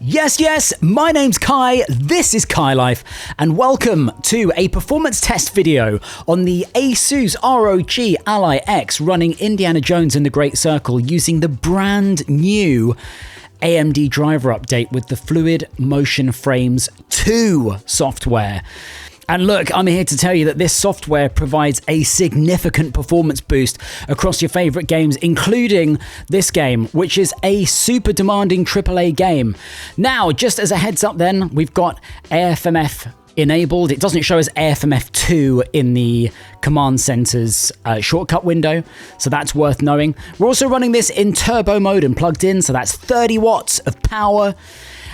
Yes, my name's Kai, this is CaiLife, and welcome to a performance test video on the ASUS ROG Ally X running Indiana Jones and the Great Circle using the brand new AMD driver update with the Fluid Motion Frames 2 software. And look, I'm here to tell you that this software provides a significant performance boost across your favorite games, including this game, which is a super demanding AAA game. Now, just as a heads up then, we've got AFMF enabled. It doesn't show as AFMF2 in the command center's shortcut window, so that's worth knowing. We're also running this in turbo mode and plugged in, so that's 30 watts of power.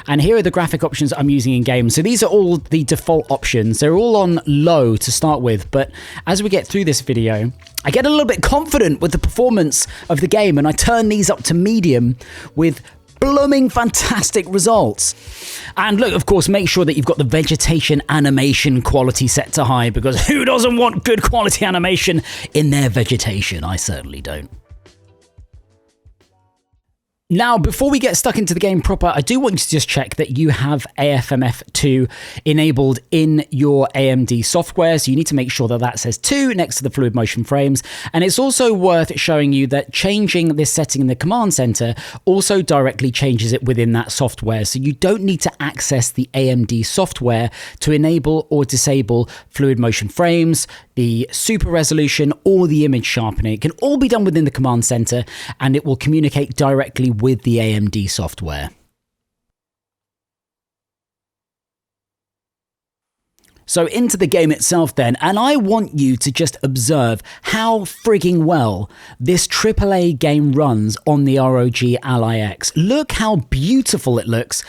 And here are the graphic options I'm using in game. So these are all the default options. They're all on low to start with, but as we get through this video, I get a little bit confident with the performance of the game, and I turn these up to medium with blooming fantastic results. And look, of course, make sure that you've got the vegetation animation quality set to high, because who doesn't want good quality animation in their vegetation? I certainly don't. Now, before we get stuck into the game proper, I do want you to just check that you have AFMF2 enabled in your AMD software. So you need to make sure that that says 2 next to the Fluid Motion Frames. And it's also worth showing you that changing this setting in the command center also directly changes it within that software. So you don't need to access the AMD software to enable or disable Fluid Motion Frames, the super resolution, or the image sharpening. It can all be done within the command center, and it will communicate directly with the AMD software. So into the game itself then, and I want you to just observe how frigging well this AAA game runs on the ROG Ally X. Look how beautiful it looks,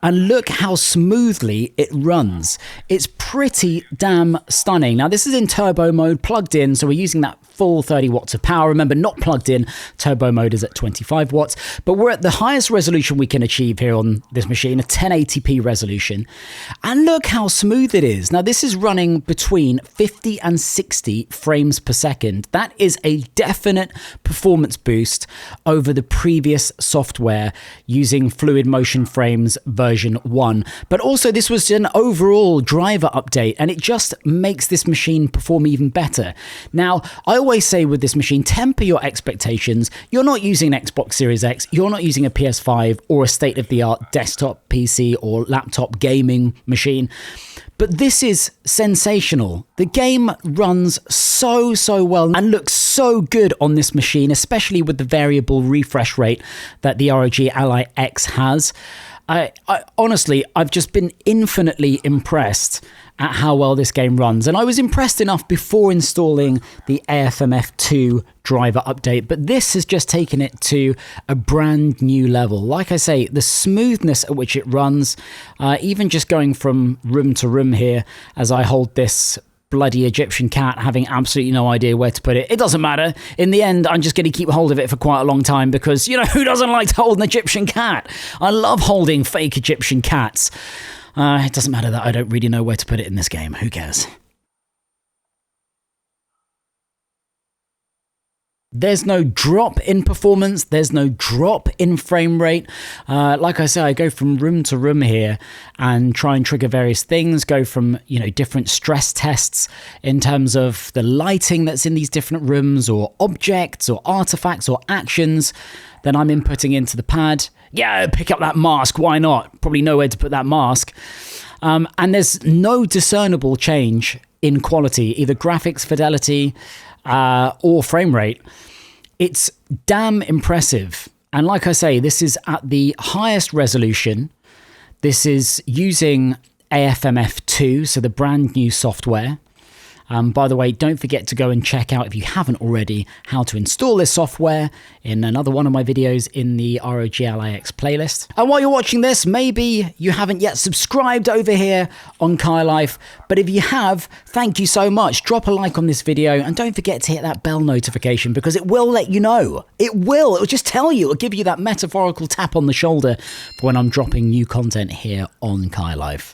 and look how smoothly it runs. It's pretty damn stunning. Now this is in turbo mode, plugged in, so we're using that full 30 watts of power. Remember, not plugged in, turbo mode is at 25 watts, but we're at the highest resolution we can achieve here on this machine, a 1080p resolution. And look how smooth it is. Now this is running between 50 and 60 frames per second. That is a definite performance boost over the previous software using Fluid Motion Frames version 1. But also this was an overall driver update, and it just makes this machine perform even better. Now, I always say with this machine, temper your expectations. You're not using an Xbox Series X, you're not using a PS5 or a state-of-the-art desktop PC or laptop gaming machine. But this is sensational. The game runs so well and looks so good on this machine, especially with the variable refresh rate that the ROG Ally X has. I honestly, I've just been infinitely impressed at how well this game runs. And I was impressed enough before installing the AFMF2 driver update, but this has just taken it to a brand new level. Like I say, the smoothness at which it runs, even just going from room to room here as I hold this bloody Egyptian cat, having absolutely no idea where to put it. It doesn't matter. In the end, I'm just going to keep hold of it for quite a long time because, you know, who doesn't like to hold an Egyptian cat? I love holding fake Egyptian cats. It doesn't matter that I don't really know where to put it in this game. Who cares? There's no drop in performance. There's no drop in frame rate. Like I say, I go from room to room here and try and trigger various things, go from, you know, different stress tests in terms of the lighting that's in these different rooms, or objects or artifacts or actions. Then I'm inputting into the pad. Yeah, pick up that mask. Why not? Probably know where to put that mask. And there's no discernible change in quality, either graphics fidelity or frame rate. It's damn impressive. And like I say, this is at the highest resolution. This is using AFMF2, so the brand new software. By the way, don't forget to go and check out, if you haven't already, how to install this software in another one of my videos in the ROG Ally X playlist. And while you're watching this, maybe you haven't yet subscribed over here on CaiLife, but if you have, thank you so much. Drop a like on this video, and don't forget to hit that bell notification, because it will let you know. It will just tell you, it'll give you that metaphorical tap on the shoulder for when I'm dropping new content here on CaiLife.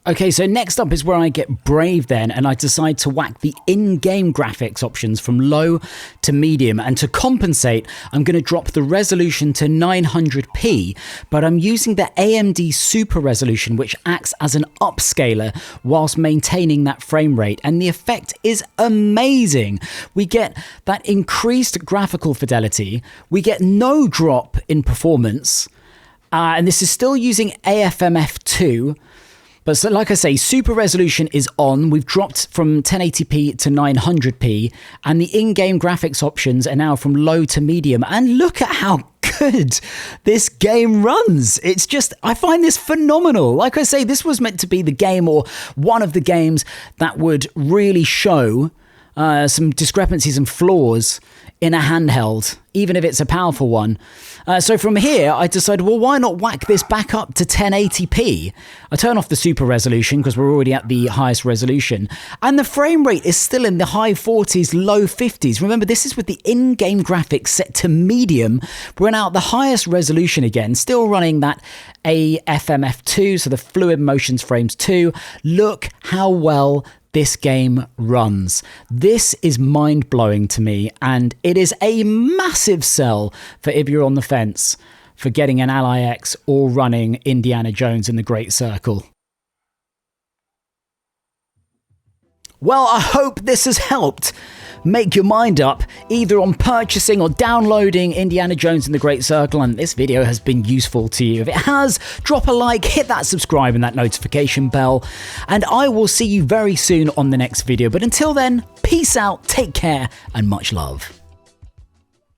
Okay, so next up is where I get brave then, and I decide to whack the in-game graphics options from low to medium, and to compensate, I'm going to drop the resolution to 900p, but I'm using the AMD Super Resolution, which acts as an upscaler whilst maintaining that frame rate, and the effect is amazing. We get that increased graphical fidelity, we get no drop in performance, and this is still using AFMF2. But so, like I say, super resolution is on. We've dropped from 1080p to 900p, and the in-game graphics options are now from low to medium. And look at how good this game runs. It's just, I find this phenomenal. Like I say, this was meant to be the game, or one of the games, that would really show some discrepancies and flaws in a handheld, even if it's a powerful one. So from here, I decided, well, why not whack this back up to 1080p? I turn off the super resolution because we're already at the highest resolution. And the frame rate is still in the high 40s, low 50s. Remember, this is with the in-game graphics set to medium. We're now at the highest resolution again, still running that AFMF2, so the Fluid Motion Frames 2. Look how well this game runs. This is mind-blowing to me, and it is a massive sell for if you're on the fence for getting an Ally X or running Indiana Jones in the Great Circle. Well, I hope this has helped make your mind up either on purchasing or downloading Indiana Jones in the Great Circle, and this video has been useful to you. If it has, drop a like, hit that subscribe and that notification bell, and I will see you very soon on the next video. But until then, peace out, take care, and much love.